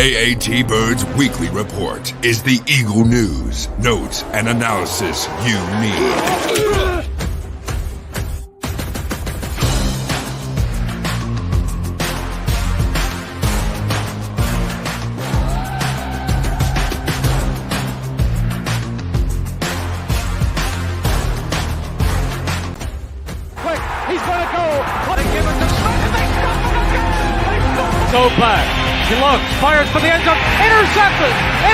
AAT Birds Weekly Report is the Eagle news, notes, and analysis you need. Go back. He looks, fires for the end zone. Intercepted. The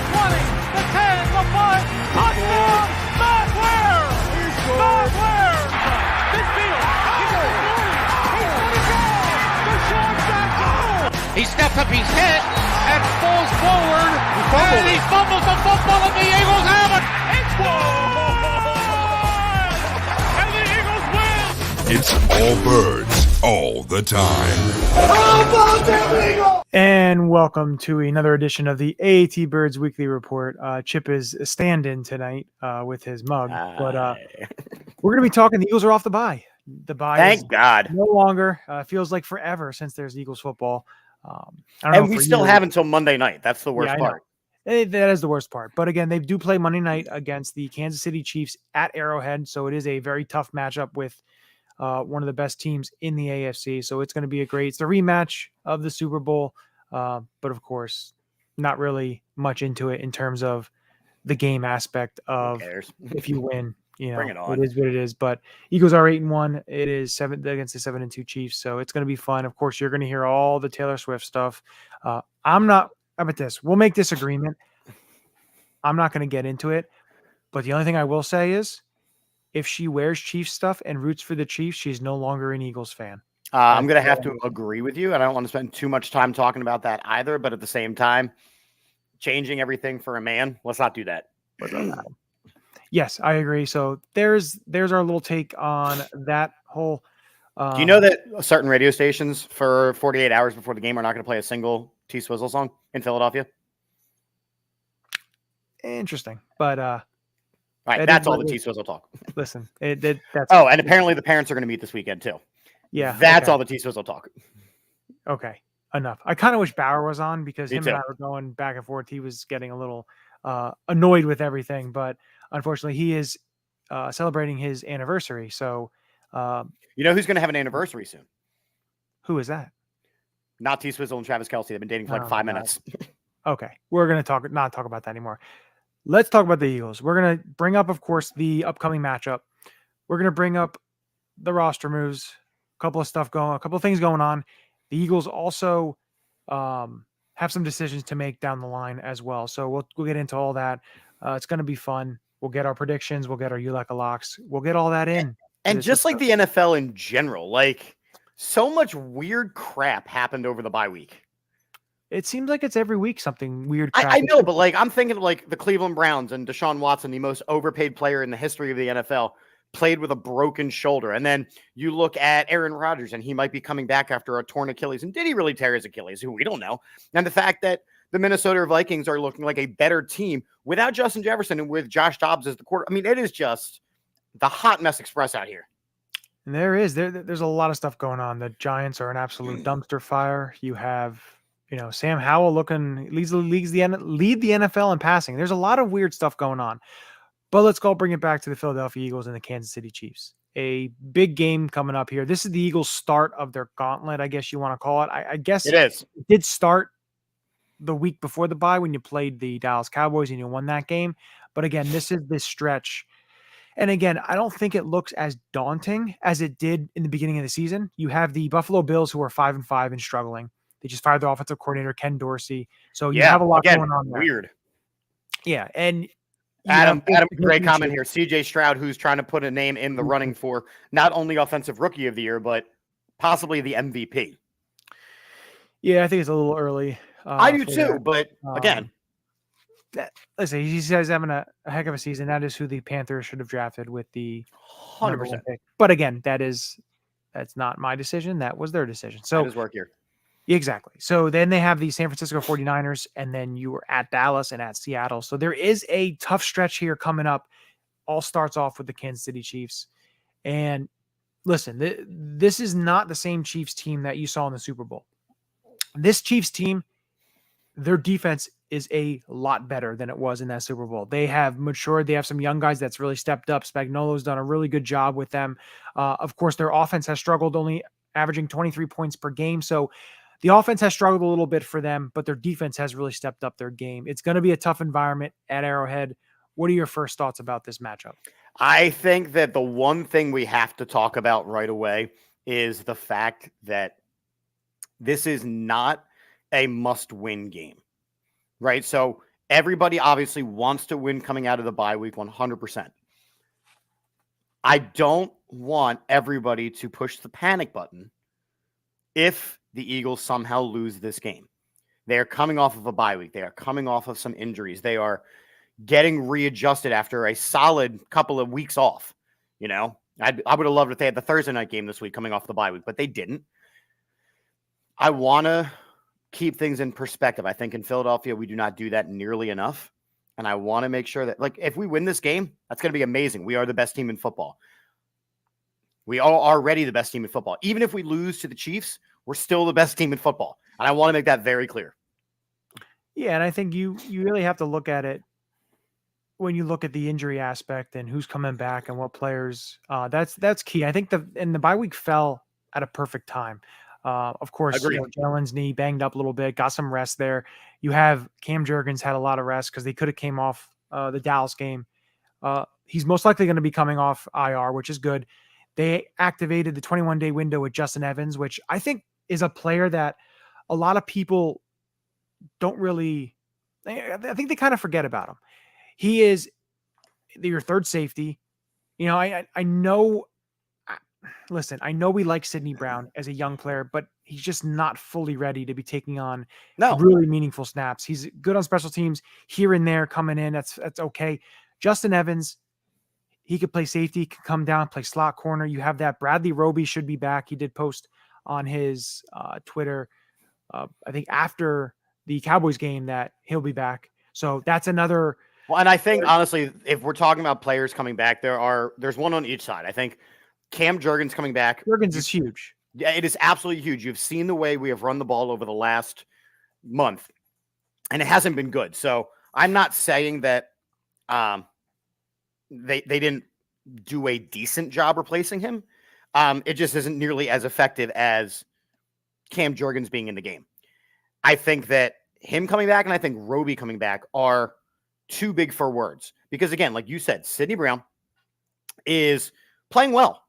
20, the 10, the 5. Touchdown. Not where. Midfield. He's going to go. Deshaun Jackson. He steps up, he's hit, and falls forward. And he fumbles the football, and the Eagles have it. It's one. And the Eagles win. It's all birds. All the time. And welcome to another edition of the AAT Birds Weekly Report. Chip is stand-in tonight with his mug, but we're going to be talking. The Eagles are off the bye. The bye, thank God, no longer. Feels like forever since there's Eagles football. And we still have until Monday night. That's the worst part. That is the worst part. But again, they do play Monday night against the Kansas City Chiefs at Arrowhead, so it is a very tough matchup with one of the best teams in the AFC. So it's going to be it's the rematch of the Super Bowl. But of course, not really much into it in terms of the game aspect of if you win, Bring it on. It is what it is. But Eagles are 8-1. It is 7 against the 7-2 Chiefs. So it's going to be fun. Of course, you're going to hear all the Taylor Swift stuff. How about this? We'll make this agreement. I'm not going to get into it. But the only thing I will say is, if she wears Chiefs stuff and roots for the Chiefs, she's no longer an Eagles fan. I'm going to have to agree with you, and I don't want to spend too much time talking about that either. But at the same time, changing everything for a man, let's not do that. Yes, I agree. So there's our little take on that whole. Do you know that certain radio stations for 48 hours before the game are not going to play a single T-Swizzle song in Philadelphia? Interesting, but all right, that's all the T-Swizzle talk. Listen, that's and apparently the parents are going to meet this weekend too. Yeah, that's all the T-Swizzle talk. Okay, enough. I kind of wish Bauer was on because him too. and I were going back and forth. He was getting a little annoyed with everything, but unfortunately, he is celebrating his anniversary. So, you know who's going to have an anniversary soon? Who is that? Not T-Swizzle and Travis Kelce. They've been dating for like 5 minutes. Okay, we're going to not talk about that anymore. Let's talk about the Eagles. We're going to bring up, of course, the upcoming matchup. We're going to bring up the roster moves, a couple of things going on. The Eagles also have some decisions to make down the line as well. So we'll get into all that. It's going to be fun. We'll get our predictions. We'll get our Ulecka Locks. We'll get all that in. And just like the NFL in general, like so much weird crap happened over the bye week. It seems like it's every week something weird. I know, but like I'm thinking of like the Cleveland Browns and Deshaun Watson, the most overpaid player in the history of the NFL, played with a broken shoulder. And then you look at Aaron Rodgers and he might be coming back after a torn Achilles. And did he really tear his Achilles? Who we don't know. And the fact that the Minnesota Vikings are looking like a better team without Justin Jefferson and with Josh Dobbs as the quarter. I mean, it is just the hot mess express out here. And there's a lot of stuff going on. The Giants are an absolute dumpster fire. You have Sam Howell leads the NFL in passing. There's a lot of weird stuff going on. But let's go bring it back to the Philadelphia Eagles and the Kansas City Chiefs. A big game coming up here. This is the Eagles' start of their gauntlet, I guess you want to call it. I guess it is. It did start the week before the bye when you played the Dallas Cowboys and you won that game. But again, this is this stretch. And again, I don't think it looks as daunting as it did in the beginning of the season. You have the Buffalo Bills who are 5-5 and struggling. They just fired their offensive coordinator, Ken Dorsey. So you have a lot going on there. Weird. Yeah. And Adam, great comment here. CJ Stroud, who's trying to put a name in the running for not only offensive rookie of the year, but possibly the MVP. Yeah, I think it's a little early. I do too, but again. Listen, he's having a heck of a season. That is who the Panthers should have drafted with the 100% pick. But again, that's not my decision. That was their decision. So his work here. Exactly. So then they have the San Francisco 49ers, and then you were at Dallas and at Seattle. So there is a tough stretch here coming up. All starts off with the Kansas City Chiefs. And listen, this is not the same Chiefs team that you saw in the Super Bowl. This Chiefs team their defense is a lot better than it was in that Super Bowl. They have matured. They have some young guys that's really stepped up. Spagnuolo's done a really good job with them. Of course, their offense has struggled, only averaging 23 points per game. So the offense has struggled a little bit for them, but their defense has really stepped up their game. It's going to be a tough environment at Arrowhead. What are your first thoughts about this matchup? I think that the one thing we have to talk about right away is the fact that this is not a must-win game, right? So everybody obviously wants to win coming out of the bye week 100%. I don't want everybody to push the panic button if the Eagles somehow lose this game. They are coming off of a bye week. They are coming off of some injuries. They are getting readjusted after a solid couple of weeks off. You know, I would have loved if they had the Thursday night game this week coming off the bye week, but they didn't. I want to keep things in perspective. I think in Philadelphia, we do not do that nearly enough. And I want to make sure that, like, if we win this game, that's going to be amazing. We are the best team in football. We are already the best team in football. Even if we lose to the Chiefs, we're still the best team in football. And I want to make that very clear. Yeah, and I think you really have to look at it when you look at the injury aspect and who's coming back and what players. That's key. I think the bye week fell at a perfect time. Of course, Jalen's knee banged up a little bit, got some rest there. You have Cam Jurgens had a lot of rest because they could have came off the Dallas game. He's most likely going to be coming off IR, which is good. They activated the 21-day window with Justin Evans, which I think is a player that a lot of people don't really – I think they kind of forget about him. He is your third safety. You know, I know – listen, I know we like Sidney Brown as a young player, but he's just not fully ready to be taking on really meaningful snaps. He's good on special teams here and there coming in. That's okay. Justin Evans, he could play safety, could come down, play slot corner. You have that. Bradley Roby should be back. He did post on his Twitter, I think after the Cowboys game, that he'll be back. So that's another. Well, and I think honestly, if we're talking about players coming back, there's one on each side. I think Cam Jurgens coming back. Jurgens is huge. Yeah, it is absolutely huge. You've seen the way we have run the ball over the last month, and it hasn't been good. So I'm not saying that they didn't do a decent job replacing him. It just isn't nearly as effective as Cam Jurgens being in the game. I think that him coming back and I think Roby coming back are too big for words. Because again, like you said, Sidney Brown is playing well.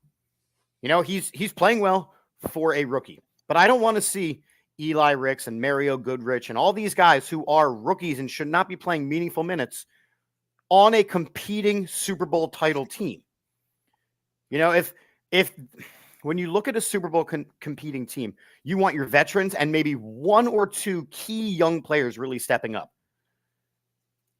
You know, he's playing well for a rookie. But I don't want to see Eli Ricks and Mario Goodrich and all these guys who are rookies and should not be playing meaningful minutes on a competing Super Bowl title team. You know, if when you look at a Super Bowl competing team, you want your veterans and maybe one or two key young players really stepping up.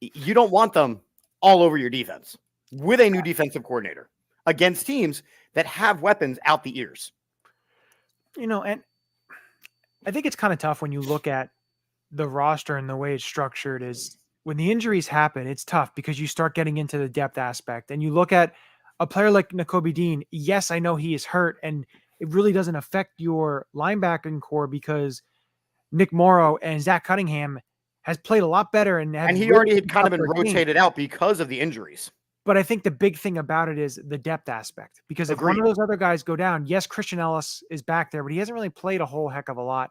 You don't want them all over your defense with a new defensive coordinator against teams that have weapons out the ears. You know, and I think it's kind of tough when you look at the roster and the way it's structured is when the injuries happen, it's tough because you start getting into the depth aspect and you look at a player like Nakobe Dean. Yes, I know he is hurt and it really doesn't affect your linebacking core because Nick Morrow and Zach Cunningham has played a lot better. And he really already had kind of been rotated out because of the injuries. But I think the big thing about it is the depth aspect, because if one of those other guys go down, yes, Christian Ellis is back there, but he hasn't really played a whole heck of a lot.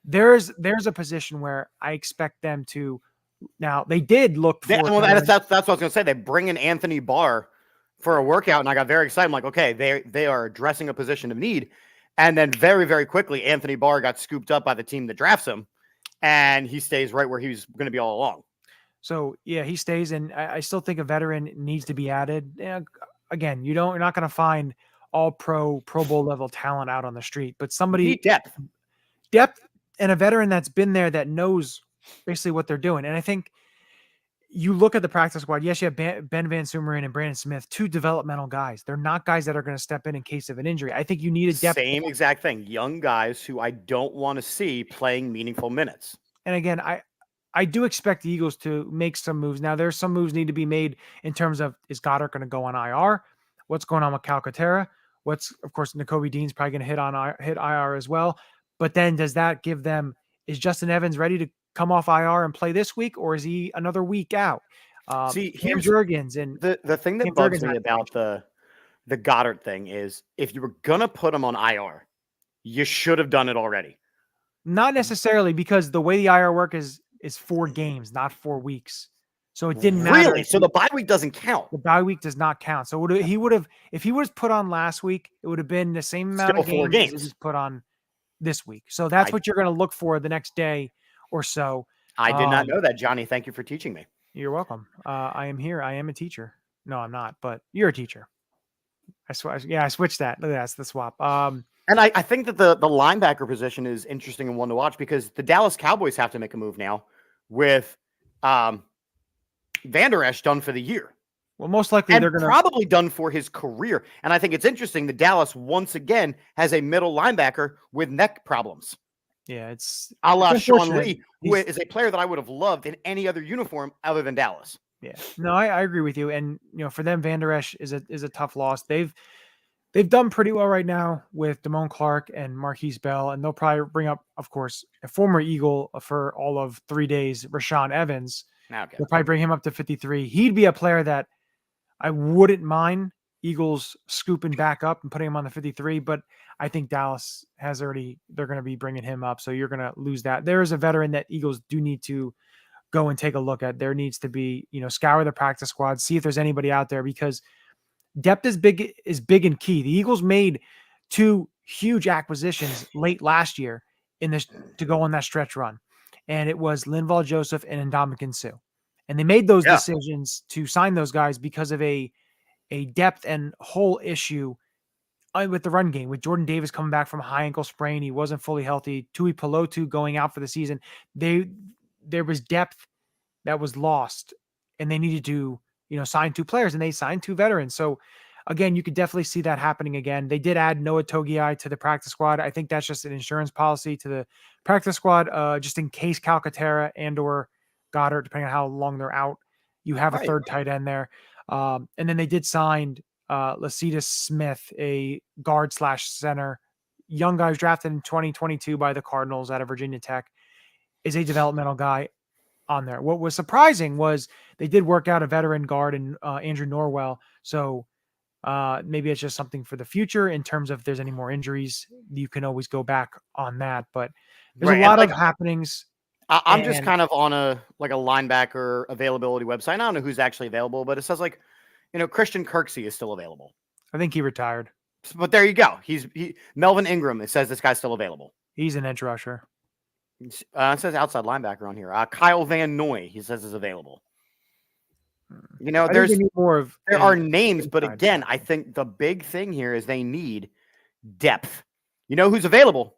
There's a position where I expect them to. Now they did look. That's what I was going to say. They bring in Anthony Barr for a workout, and I got very excited. I'm like, okay, they are addressing a position of need, and then very, very quickly, Anthony Barr got scooped up by the team that drafts him, and he stays right where he was going to be all along. So yeah, he stays, and I still think a veteran needs to be added. Again, you're not going to find all Pro Bowl level talent out on the street, but somebody depth, and a veteran that's been there that knows basically what they're doing. And I think you look at the practice squad. Yes, you have Ben Van Sumeren and Brandon Smith, two developmental guys. They're not guys that are going to step in case of an injury. I think you need a depth. Same exact thing. Young guys who I don't want to see playing meaningful minutes. And again, I do expect the Eagles to make some moves. Now, there's some moves need to be made in terms of, is Goddard going to go on IR? What's going on with Calcaterra? Of course, Nakobe Dean's probably going to hit IR as well. But then does that give them, is Justin Evans ready to come off IR and play this week, or is he another week out? See, Cam here's Jurgens and the thing that Cam bugs Jurgens me not about the Goddard thing is if you were going to put him on IR, you should have done it already. not necessarily, because the way the IR work is 4 games, not 4 weeks. So it didn't matter. Really? So the bye week doesn't count. The bye week does not count. So he would have, if he was put on last week, it would have been the same amount Still of 4 games as games. he's put on this week. So that's what you're going to look for the next day or so. I did not know that, Johnny. Thank you for teaching me. You're welcome. I am here. I am a teacher. No, I'm not, but you're a teacher. I switched that. Look at that. That's the swap. And I think that the linebacker position is interesting and one to watch because the Dallas Cowboys have to make a move now with Van Der Esch done for the year. Well, most likely they're going to probably done for his career. And I think it's interesting that Dallas once again has a middle linebacker with neck problems. Yeah, it's a la Sean Lee, who is a player that I would have loved in any other uniform other than Dallas. Yeah, no, I agree with you. And for them, Van Der Esch is a tough loss. They've done pretty well right now with Damone Clark and Marquise Bell, and they'll probably bring up, of course, a former Eagle for all of 3 days, Rashaan Evans. Okay. They'll probably bring him up to 53. He'd be a player that I wouldn't mind Eagles scooping back up and putting him on the 53, but I think Dallas they're going to be bringing him up. So you're going to lose that. There is a veteran that Eagles do need to go and take a look at. There needs to be, scour the practice squad, see if there's anybody out there, because depth is big and key. The Eagles made 2 huge acquisitions late last year to go on that stretch run. And it was Linval Joseph and Ndamukong Suh. And they made those decisions to sign those guys because of a depth and hole issue with the run game, with Jordan Davis coming back from a high ankle sprain. He wasn't fully healthy. Tui Pelotu going out for the season. There was depth that was lost, and they needed to, sign 2 players, and they signed 2 veterans. So again, you could definitely see that happening again. They did add Noah Togiai to the practice squad. I think that's just an insurance policy to the practice squad, just in case Calcaterra and or Goddard, depending on how long they're out, you have a third tight end there. And then they did sign Lecitus Smith, a guard/center, young guy who's drafted in 2022 by the Cardinals out of Virginia Tech, is a developmental guy on there. What was surprising was they did work out a veteran guard in Andrew Norwell. So maybe it's just something for the future in terms of if there's any more injuries, you can always go back on that. But there's a lot of happenings. I'm just kind of on a linebacker availability website. I don't know who's actually available, but it says Christian Kirksey is still available. I think he retired. But there you go. Melvin Ingram. It says this guy's still available. He's an edge rusher. It says outside linebacker on here. Kyle Van Noy, he says, is available. There are names, but again, I think the big thing here is they need depth. You know who's available?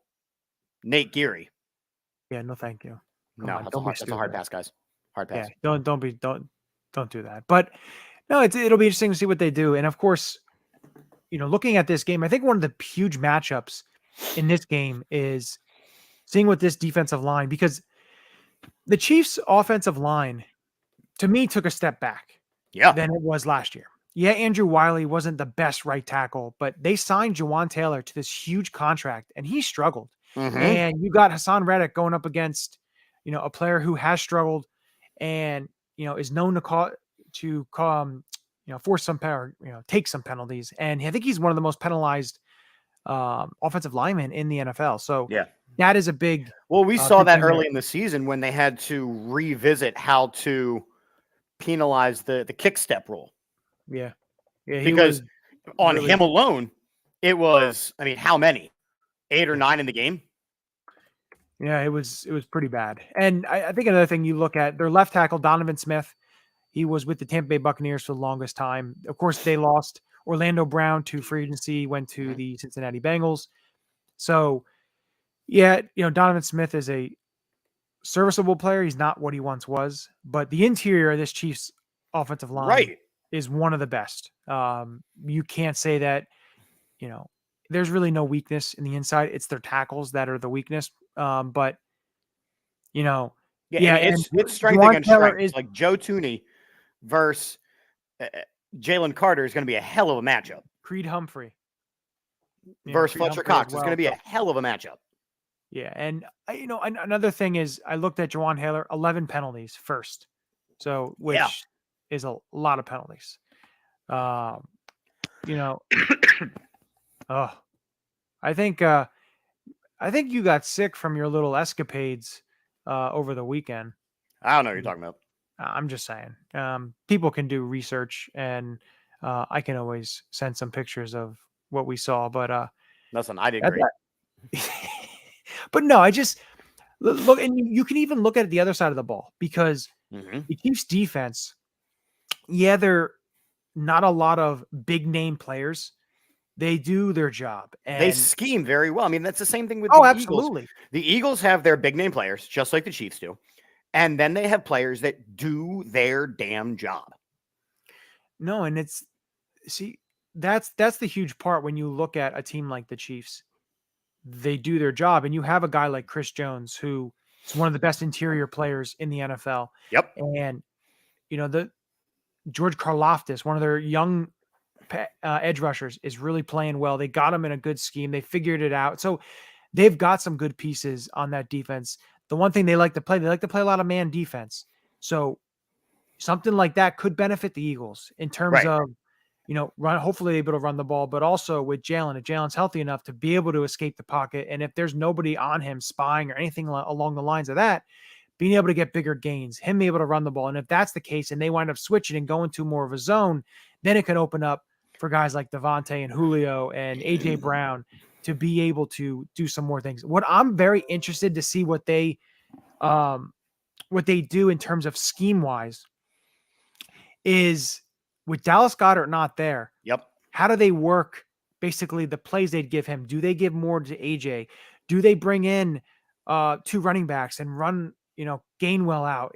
Nate Geary. Yeah, no, thank you. That's a hard pass, guys. Hard pass. Yeah, don't do that. But no, it'll be interesting to see what they do. And of course, looking at this game, I think one of the huge matchups in this game is seeing what this defensive line, because the Chiefs' offensive line, to me, took a step back than it was last year. Yeah, Andrew Wiley wasn't the best right tackle, but they signed Jawan Taylor to this huge contract, and he struggled. Mm-hmm. And you got Hassan Reddick going up against, a player who has struggled and, is known to force some power, take some penalties. And I think he's one of the most penalized offensive linemen in the NFL. So that is a big. Well, we saw that early in the season when they had to revisit how to penalize the kick step rule. Yeah. Because on him alone, it was, how many? 8 or 9 in the game? Yeah, it was pretty bad. And I think another thing you look at, their left tackle, Donovan Smith, he was with the Tampa Bay Buccaneers for the longest time. Of course, they lost Orlando Brown to free agency, went to the Cincinnati Bengals. So, Donovan Smith is a serviceable player. He's not what he once was. But the interior of this Chiefs offensive line is one of the best. You can't say that, there's really no weakness in the inside. It's their tackles that are the weakness. But it's strength against strength. It's like Joe Tooney versus Jalen Carter is going to be a hell of a matchup. Creed Humphrey versus Fletcher Cox is going to be a hell of a matchup. Yeah, and another thing is I looked at Jawan Haler, 11 penalties first, so Yeah. which is a lot of penalties. Um, you know, oh, I think you got sick from your little escapades over the weekend. I don't know what you're talking about. I'm just saying. People can do research, and I can always send some pictures of what we saw. But Listen, I did that- great. but no, I just look, and you can even look at the other side of the ball because Mhm. the Chiefs defense, yeah, they're not a lot of big name players. They do their job, They and scheme very well. I mean, that's the same thing with oh, the Eagles. absolutely. The Eagles have their big name players, just like the Chiefs do. And then they have players that do their damn job. No, and that's the huge part when you look at a team like the Chiefs. They do their job, and you have a guy like Chris Jones, who is one of the best interior players in the NFL. Yep. And the George Karlaftis, one of their young edge rushers, is really playing well. They got him in a good scheme. They figured it out. So they've got some good pieces on that defense. The one thing they like to play a lot of man defense. So something like that could benefit the Eagles in terms Right. of, hopefully able to run the ball, but also with Jalen, if Jalen's healthy enough to be able to escape the pocket. And if there's nobody on him spying or anything along the lines of that, being able to get bigger gains, him being able to run the ball. And if that's the case and they wind up switching and going to more of a zone, then it can open up for guys like Devontae and Julio and AJ Brown to be able to do some more things. What I'm very interested to see what they do in terms of scheme wise is with Dallas Goedert not there. Yep. How do they work basically the plays they'd give him? Do they give more to AJ? Do they bring in 2 running backs and run, Gainwell out?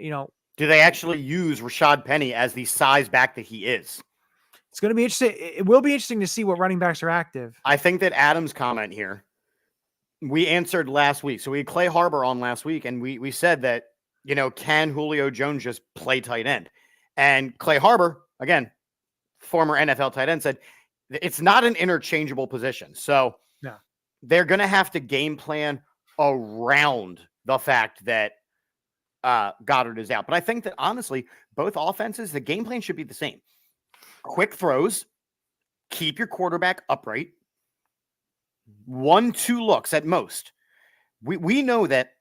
Do they actually use Rashad Penny as the size back that he is? It's going to be interesting. It will be interesting to see what running backs are active. I think that Adam's comment here, we answered last week. So we had Clay Harbor on last week, and we said that, can Julio Jones just play tight end? And Clay Harbor, again, former NFL tight end, said it's not an interchangeable position. So no. They're going to have to game plan around the fact that Goddard is out. But I think that, honestly, both offenses, the game plan should be the same. Quick throws, keep your quarterback upright, 1-2 looks at most. We know that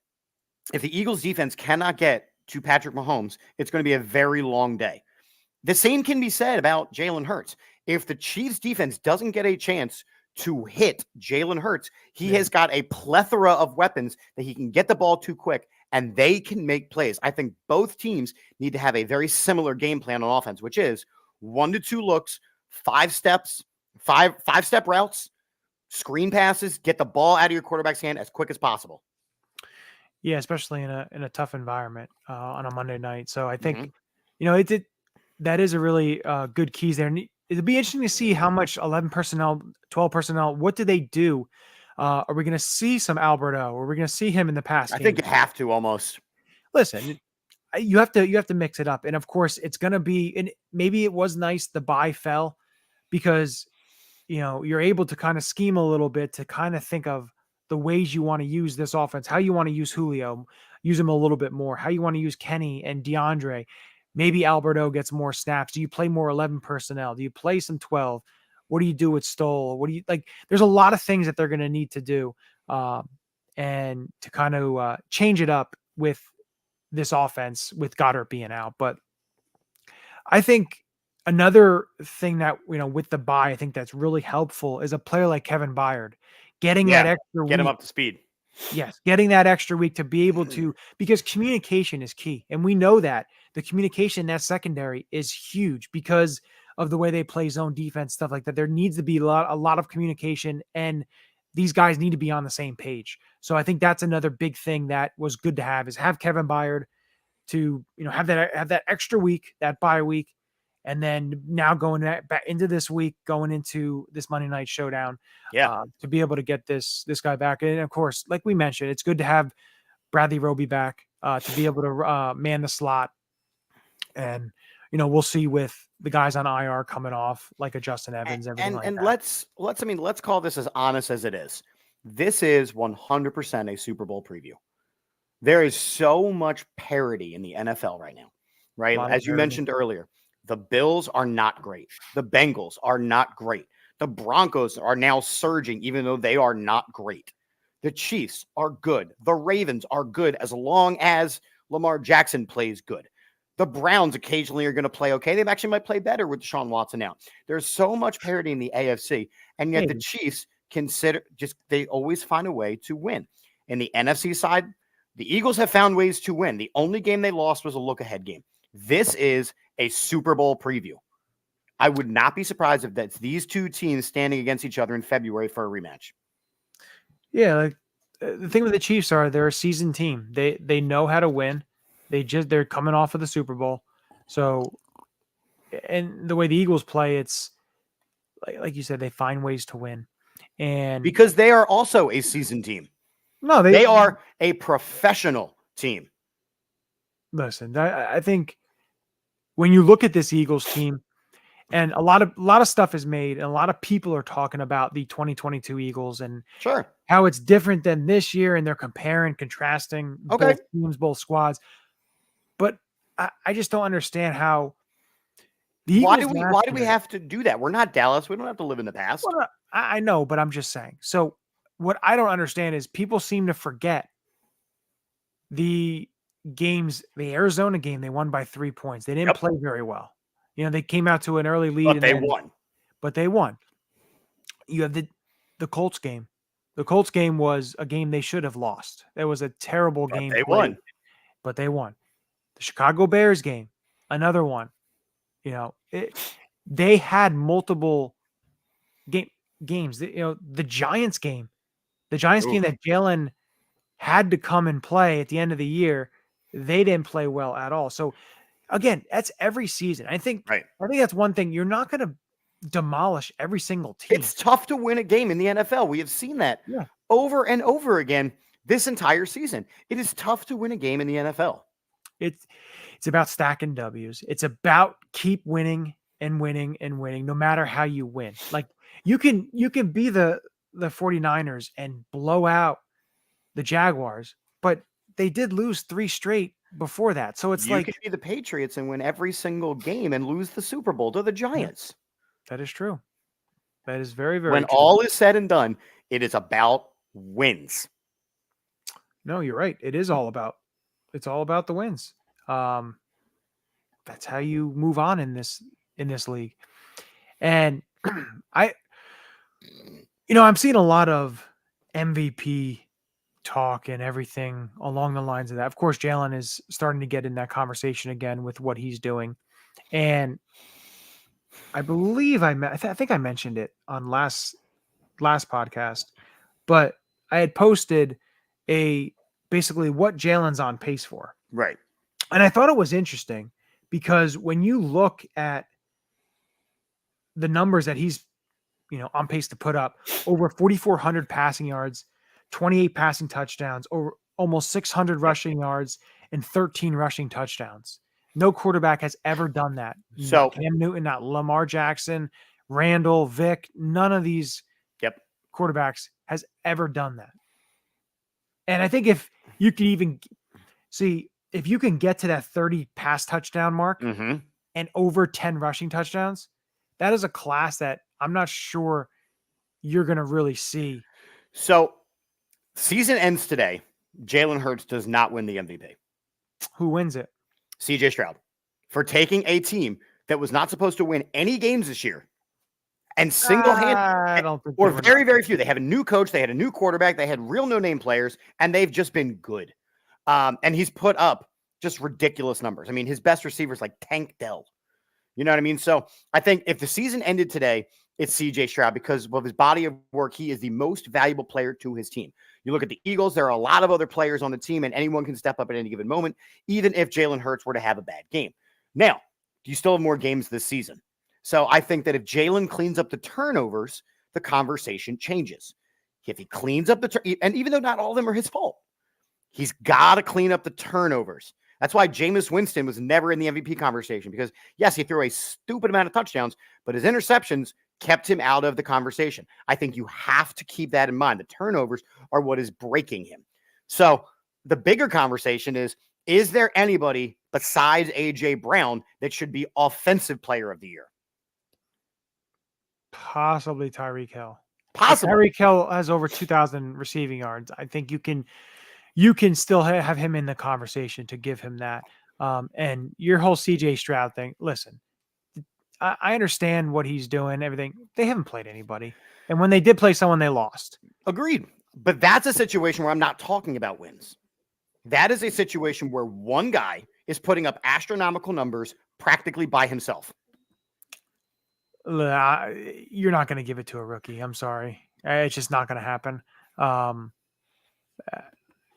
if the Eagles defense cannot get to Patrick Mahomes, it's going to be a very long day. The same can be said about Jalen Hurts. If the Chiefs defense doesn't get a chance to hit Jalen Hurts, he has got a plethora of weapons that he can get the ball too quick and they can make plays. I think both teams need to have a very similar game plan on offense, which is 1-2 looks, 5 steps, five-step routes, screen passes, get the ball out of your quarterback's hand as quick as possible. Yeah, especially in a tough environment on a Monday night. So I think, that is a really good keys there. And it'll be interesting to see how much 11 personnel, 12 personnel, what do they do? Are we going to see some Alberto? Are we going to see him in the past? I think you have to almost. Listen, you have to mix it up. And of course it's going to be, and maybe it was nice the bye fell because, you're able to kind of scheme a little bit to kind of think of the ways you want to use this offense, how you want to use Julio, use him a little bit more, how you want to use Kenny and DeAndre. Maybe Alberto gets more snaps. Do you play more 11 personnel? Do you play some 12? What do you do with Stoll? What do you like? There's a lot of things that they're going to need to do and to kind of change it up with this offense with Goddard being out. But I think another thing that, with the bye, I think that's really helpful is a player like Kevin Byard getting that extra get him week. up to speed. Yes, getting that extra week to be able to, because communication is key. And we know that the communication in that secondary is huge because of the way they play zone defense, stuff like that. There needs to be a lot of communication, and these guys need to be on the same page. So I think that's another big thing that was good to have, is have Kevin Byard to, have that extra week, that bye week. And then now going back into this week, going into this Monday night showdown, to be able to get this guy back. And of course, like we mentioned, it's good to have Bradley Roby back to be able to man the slot. And, we'll see with the guys on IR coming off, like a Justin Evans, everything like that. Let's call this as honest as it is. This is 100% a Super Bowl preview. There is so much parity in the NFL right now, right? As you mentioned earlier, the Bills are not great. The Bengals are not great. The Broncos are now surging, even though they are not great. The Chiefs are good. The Ravens are good as long as Lamar Jackson plays good. The Browns occasionally are going to play okay. They actually might play better with Deshaun Watson now. There's so much parity in the AFC, and yet the Chiefs they always find a way to win. In the NFC side, the Eagles have found ways to win. The only game they lost was a look-ahead game. This is a Super Bowl preview. I would not be surprised if that's these two teams standing against each other in February for a rematch. Yeah, like the thing with the Chiefs they're a seasoned team. They know how to win. They're coming off of the Super Bowl. So, and the way the Eagles play, it's like you said, they find ways to win. And because they are also a seasoned team. No, they are a professional team. Listen, I think when you look at this Eagles team, and a lot of stuff is made, and a lot of people are talking about the 2022 Eagles and how it's different than this year, and they're comparing, contrasting both teams, both squads. But I just don't understand how the Eagles. Why do we have to do that? We're not Dallas. We don't have to live in the past. Well, I know, but I'm just saying. So what I don't understand is people seem to forget the games, the Arizona game, they won by 3 points. They didn't play very well. You know, they came out to an early lead. But they won. You have the Colts game. The Colts game was a game they should have lost. It was a terrible game. They won. But they won. The Chicago Bears game, another one. You know, they had multiple games. You know, the Giants game. The Giants game that Jalen had to come and play at the end of the year, they didn't play well at all. So, again, that's every season. I think that's one thing. You're not going to demolish every single team. It's tough to win a game in the NFL. We have seen that over and over again this entire season. It is tough to win a game in the NFL. It's about stacking W's. It's about keep winning and winning and winning, no matter how you win. Like you can be the 49ers and blow out the Jaguars, but they did lose 3 straight before that. So it's you can be the Patriots and win every single game and lose the Super Bowl to the Giants. That is true. That is very, very when true. all is said and done, it is about wins. No, you're right. It's all about the wins. That's how you move on in this league. And I'm seeing a lot of MVP talk and everything along the lines of that. Of course, Jalen is starting to get in that conversation again with what he's doing. And I believe I think I mentioned it on last podcast, but I had posted basically what Jalen's on pace for. Right. And I thought it was interesting because when you look at the numbers that he's, on pace to put up, over 4,400 passing yards, 28 passing touchdowns, over almost 600 rushing yards, and 13 rushing touchdowns. No quarterback has ever done that. So not Cam Newton, not Lamar Jackson, Randall, Vic, none of these quarterbacks has ever done that. And I think if you could even see, if you can get to that 30 pass touchdown mark and over 10 rushing touchdowns, that is a class that I'm not sure you're going to really see. So season ends today. Jalen Hurts does not win the MVP. Who wins it? CJ Stroud, for taking a team that was not supposed to win any games this year and single-handedly, or very, very few. They have a new coach. They had a new quarterback. They had real no-name players, and they've just been good. And he's put up just ridiculous numbers. I mean, his best receiver is like Tank Dell. You know what I mean? So I think if the season ended today, it's CJ Stroud because of his body of work. He is the most valuable player to his team. You look at the Eagles, there are a lot of other players on the team, and anyone can step up at any given moment, even if Jalen Hurts were to have a bad game. Now, you still have more games this season. So I think that if Jalen cleans up the turnovers, the conversation changes. If he cleans up and even though not all of them are his fault, he's got to clean up the turnovers. That's why Jameis Winston was never in the MVP conversation because, yes, he threw a stupid amount of touchdowns, but his interceptions kept him out of the conversation. I think you have to keep that in mind. The turnovers are what is breaking him. So the bigger conversation is there anybody besides A.J. Brown that should be offensive player of the year? Possibly Tyreek Hill. Possibly. Tyreek Hill has over 2,000 receiving yards. I think you can still have him in the conversation to give him that. And your whole CJ Stroud thing, listen, I understand what he's doing, everything. They haven't played anybody. And when they did play someone, they lost. Agreed. But that's a situation where I'm not talking about wins. That is a situation where one guy is putting up astronomical numbers practically by himself. You're not going to give it to a rookie. I'm sorry. It's just not going to happen.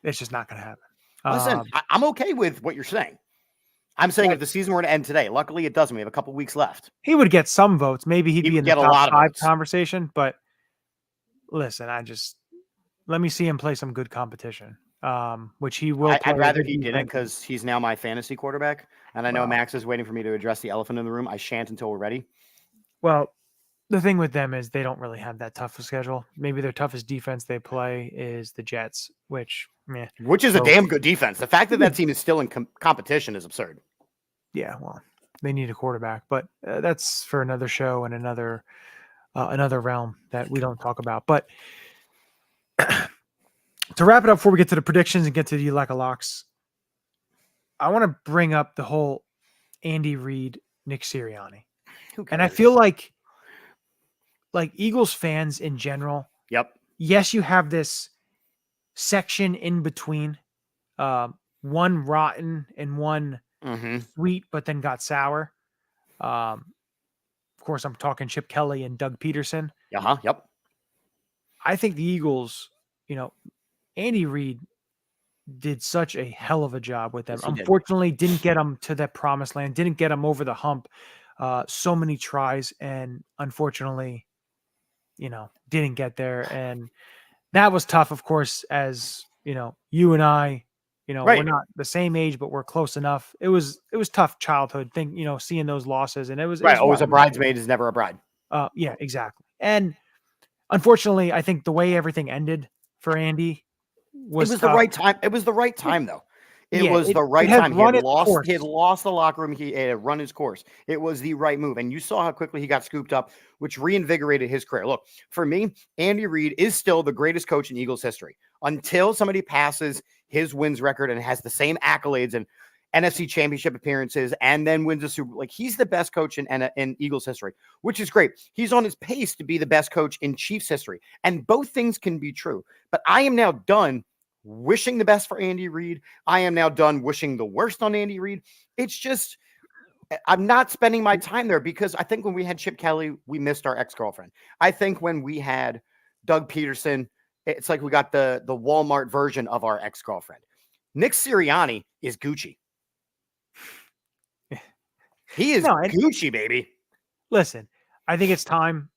It's just not going to happen. Listen, I'm okay with what you're saying. I'm saying if the season were to end today, luckily it doesn't. We have a couple weeks left. He would get some votes. Maybe he'd be in the top 5 conversation. But listen, let me see him play some good competition, which he will. I'd rather he didn't because he's now my fantasy quarterback. And I know Max is waiting for me to address the elephant in the room. I shan't until we're ready. Well, the thing with them is they don't really have that tough a schedule. Maybe their toughest defense they play is the Jets, which is a damn good defense. The fact that team is still in competition is absurd. Yeah, well, they need a quarterback, but that's for another show and another realm that we don't talk about. But to wrap it up before we get to the predictions and get to the Ulecka Locks, I want to bring up the whole Andy Reid, Nick Sirianni. And I feel like Eagles fans in general. Yep. Yes, you have this section in between, one rotten and one sweet, but then got sour. Of course, I'm talking Chip Kelly and Doug Peterson. Yep. I think the Eagles, Andy Reid did such a hell of a job with them. Yes, unfortunately, didn't get them to that promised land, didn't get them over the hump. So many tries, and unfortunately, didn't get there. And that was tough, of course, as you and I, right. We're not the same age, but we're close enough. It was tough childhood thing, seeing those losses, and it was right. Always a bridesmaid is never a bride. Yeah, exactly. And unfortunately, I think the way everything ended for Andy was the right time. It was the right time, though. It was the right time. He had lost the locker room. He had run his course. It was the right move. And you saw how quickly he got scooped up, which reinvigorated his career. Look, for me, Andy Reid is still the greatest coach in Eagles history. Until somebody passes his wins record and has the same accolades and NFC championship appearances and then wins a Super Bowl. Like, he's the best coach in Eagles history, which is great. He's on his pace to be the best coach in Chiefs history. And both things can be true. But I am now done wishing the best for Andy Reid. I am now done wishing the worst on Andy Reid. It's just, I'm not spending my time there because I think when we had Chip Kelly, we missed our ex-girlfriend. I think when we had Doug Peterson, it's like we got the Walmart version of our ex-girlfriend. Nick Sirianni is Gucci. He is Gucci, baby. Listen, I think it's time.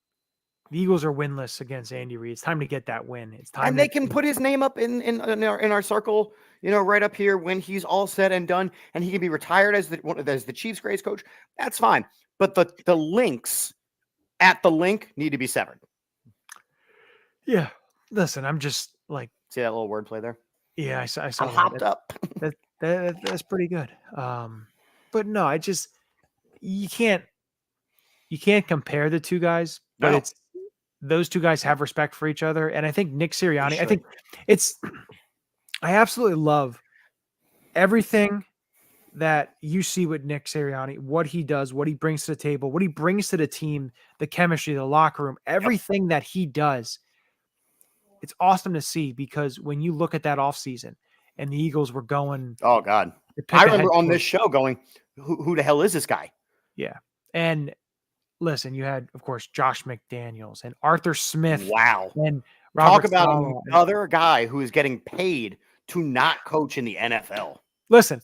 The Eagles are winless against Andy Reid. It's time to get that win. It's time, and they can put his name up in our circle, right up here when he's all said and done, and he can be retired as the Chiefs' greatest coach. That's fine, but the links at the link need to be severed. Yeah, listen, I'm just like, see that little wordplay there? Yeah, I saw. I'm hopped up. That's pretty good. But no, you can't compare the two guys. But those two guys have respect for each other. And I think Nick Sirianni, I absolutely love everything that you see with Nick Sirianni, what he does, what he brings to the table, what he brings to the team, the chemistry, the locker room, everything that he does. It's awesome to see because when you look at that offseason and the Eagles were going. Oh, God. I remember on this show going, who the hell is this guy? Yeah. And listen, you had, of course, Josh McDaniels and Arthur Smith. Wow. And Talk about another guy who is getting paid to not coach in the NFL. Listen,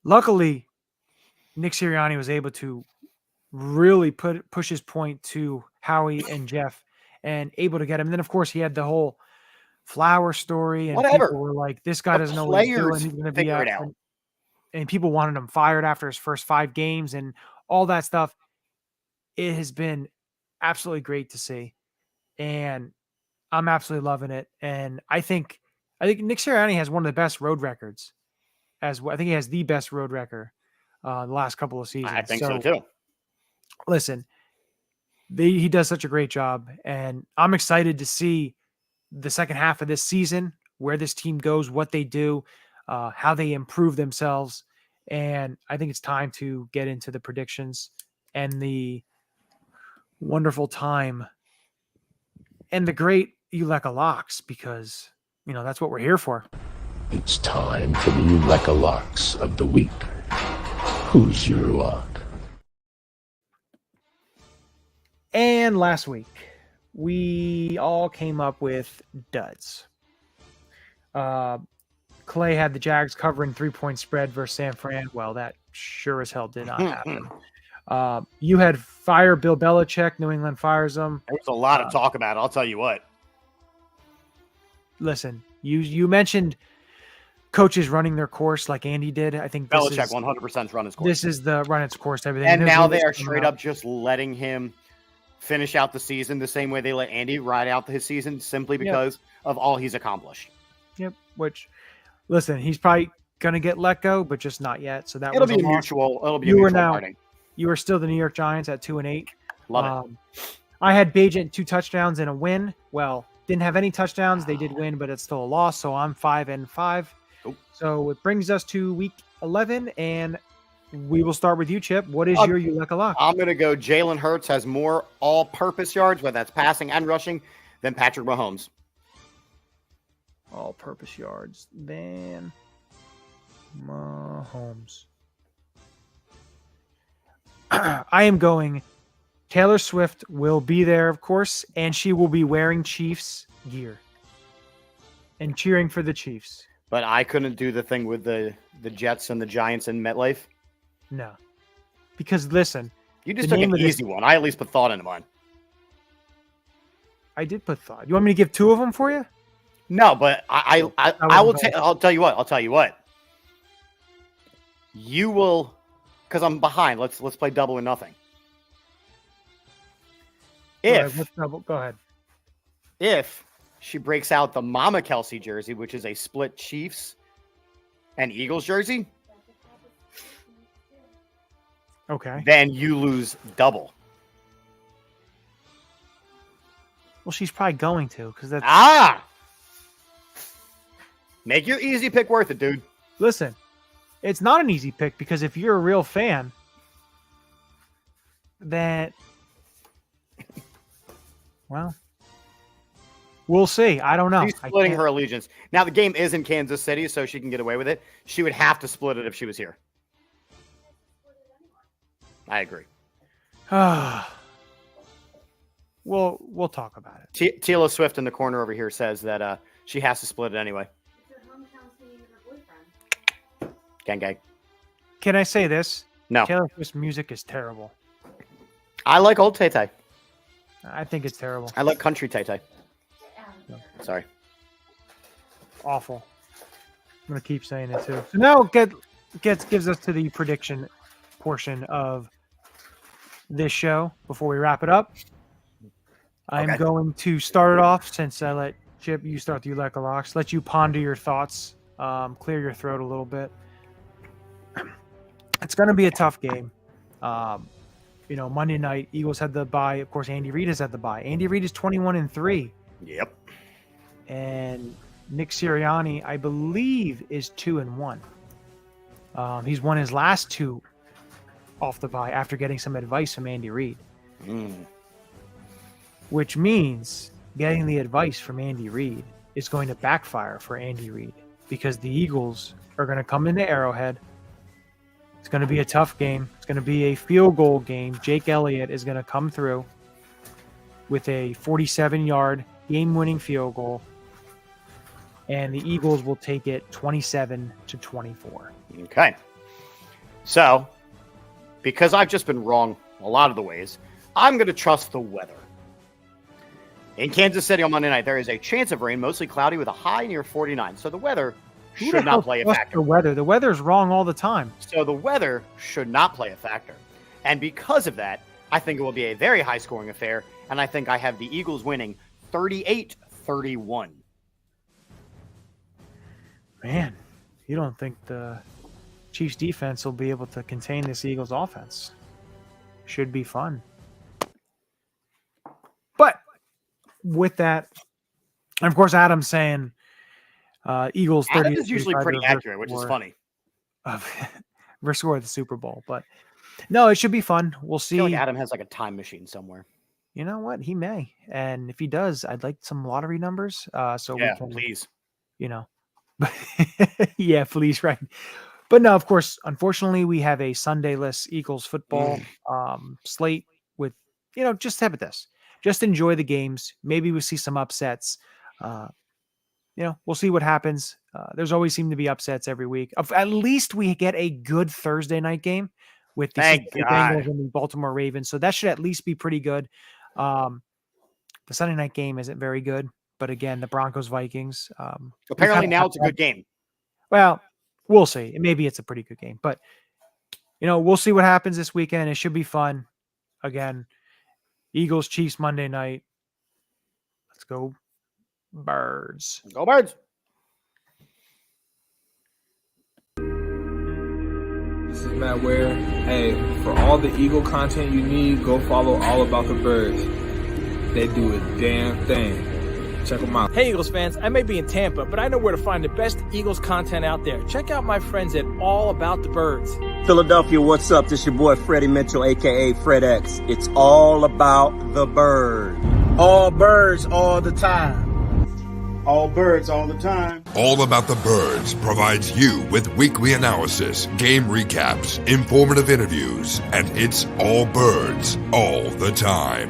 luckily, Nick Sirianni was able to really push his point to Howie and Jeff and able to get him. And then, of course, he had the whole Flower story. And people were like, this guy doesn't know what he's doing. He's going to be out. And people wanted him fired after his first 5 games and all that stuff. It has been absolutely great to see. And I'm absolutely loving it. And I think Nick Sirianni has one of the best road records as well. I think he has the best road record the last couple of seasons. I think so too. Listen, he does such a great job, and I'm excited to see the second half of this season, where this team goes, what they do, how they improve themselves. And I think it's time to get into the predictions and the wonderful time and the great Ulecka Locks, because, that's what we're here for. It's time for the Ulecka Locks of the week. Who's your lock? And last week, we all came up with duds. Clay had the Jags covering 3-point spread versus San Fran. Well, that sure as hell did not happen. You had fire Bill Belichick. New England fires him. There was a lot of talk about it. I'll tell you what. Listen, you mentioned coaches running their course like Andy did. I think Belichick 100% run his course. This is the run its course type of thing. And now they are straight up just letting him finish out the season the same way they let Andy ride out his season, simply because of all he's accomplished. Yep. Which, listen, he's probably gonna get let go, but just not yet. So It'll be a mutual parting. You are still the New York Giants at 2-8. Love it. I had Bagent 2 touchdowns and a win. Well, didn't have any touchdowns. They did win, but it's still a loss. So I'm 5-5. Oh. So it brings us to week 11, and we will start with you, Chip. What is your Ulecka lock? I'm going to go Jalen Hurts has more all-purpose yards, whether that's passing and rushing, than Patrick Mahomes. All-purpose yards than Mahomes. I am going Taylor Swift will be there, of course, and she will be wearing Chiefs gear and cheering for the Chiefs. But I couldn't do the thing with the Jets and the Giants in MetLife. No. Because, listen. You just took an easy one. I at least put thought into mine. I did put thought. You want me to give 2 of them for you? No, but I will I'll tell you what. You will, because I'm behind. Let's play double or nothing. Go ahead. If she breaks out the Mama Kelsey jersey, which is a split Chiefs and Eagles jersey, okay, then you lose double. Well, she's probably going to, because that's make your easy pick worth it, dude. Listen, it's not an easy pick, because if you're a real fan, then well, we'll see. I don't know. She's splitting her allegiance. Now, the game is in Kansas City, so she can get away with it. She would have to split it if she was here. I agree. We'll talk about it. Taylor Swift in the corner over here says that she has to split it anyway. Gang. Can I say this? No. Taylor Swift's music is terrible. I like old Tay-Tay. I think it's terrible. I like country Tay-Tay. No. Sorry. Awful. I'm going to keep saying it too. So now gives us to the prediction portion of this show before we wrap it up. I'm going to start it off, since I let Chip, you start the Ulecka Locks. Let you ponder your thoughts, clear your throat a little bit. It's going to be a tough game. Monday night, Eagles had the bye. Of course, Andy Reid has had the bye. Andy Reid is 21-3. Yep. And Nick Sirianni, I believe, is 2-1. He's won his last 2 off the bye after getting some advice from Andy Reid. Which means getting the advice from Andy Reid is going to backfire for Andy Reid, because the Eagles are going to come into Arrowhead. It's going to be a tough game. It's going to be a field goal game. Jake Elliott is going to come through with a 47-yard game-winning field goal, and the Eagles will take it 27-24. Okay. So, because I've just been wrong a lot of the ways, I'm going to trust the weather. In Kansas City on Monday night, there is a chance of rain, mostly cloudy with a high near 49. So the weather should not play a factor. The weather's wrong all the time. So the weather should not play a factor. And because of that, I think it will be a very high-scoring affair. and I think I have the Eagles winning 38-31. Man, you don't think the Chiefs defense will be able to contain this Eagles offense? Should be fun. But with that, and of course, Adam's saying Eagles 30. Adam is usually pretty accurate, which is funny. Versus score at the Super Bowl, but no, it should be fun. We'll see. I feel like Adam has like a time machine somewhere. You know what? He may, and if he does, I'd like some lottery numbers. So yeah, we can, please. You know, yeah, please, right. But no, of course, unfortunately, we have a Sundayless Eagles football slate with, just have it this. Just enjoy the games. Maybe we'll see some upsets. We'll see what happens. There's always seem to be upsets every week. At least we get a good Thursday night game with the Bengals and the Baltimore Ravens. So that should at least be pretty good. The Sunday night game isn't very good. But again, the Broncos-Vikings. Apparently now it's a good game. Well, we'll see. Maybe it's a pretty good game. But, we'll see what happens this weekend. It should be fun. Again, Eagles, Chiefs, Monday night. Let's go Birds. Go Birds. This is Matt Ware. Hey, for all the Eagle content you need, go follow All About the Birds. They do a damn thing. Check them out. Hey, Eagles fans, I may be in Tampa, but I know where to find the best Eagles content out there. Check out my friends at All About the Birds. Philadelphia, what's up? This your boy Freddie Mitchell, a.k.a. Fred X. It's all about the bird. All birds all the time. All birds all the time. All About the Birds provides you with weekly analysis, game recaps, informative interviews, and it's all birds all the time.